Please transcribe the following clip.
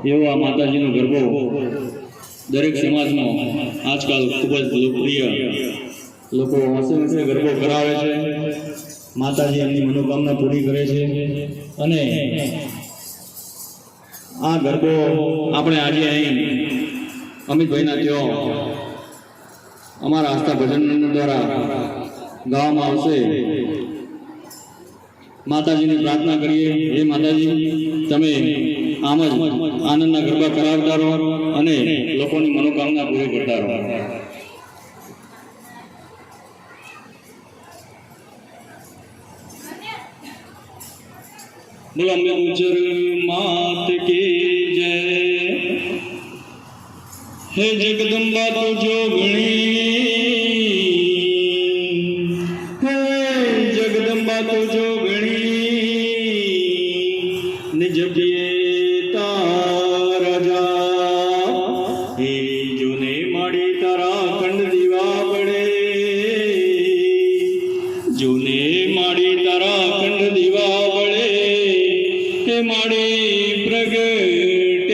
એવો આ માતાજીનો ગરબો દરેક સમાજમાં આજકાલ ખૂબ જ લોકપ્રિય, લોકો હસે ગરબો કરાવે છે, માતાજી એમની મનોકામના પૂરી કરે છે. અને આ ગરબો આપણે આજે અહીં અમિતભાઈના ત્યાં અમારા આસ્થા ભજન દ્વારા ગાવામાં આવશે. માતાજીની પ્રાર્થના કરીએ, હે માતાજી તમે આમ જ આનંદના ગરબા કરાવતા રહો અને લોકોની મનોકામના પૂરી કરતા રહો. બોલો અંબે ગુજર માત કી જય. હે જગદંબા તું જોગણી, હે જગદંબા તું જોગણી, નિજ પ્રિયે તારા જા. હે જોને માડી તારા ખંડ દીવા પડે, જોને માડી તારા ખંડ દીવા પડે, હે માડી પ્રગટ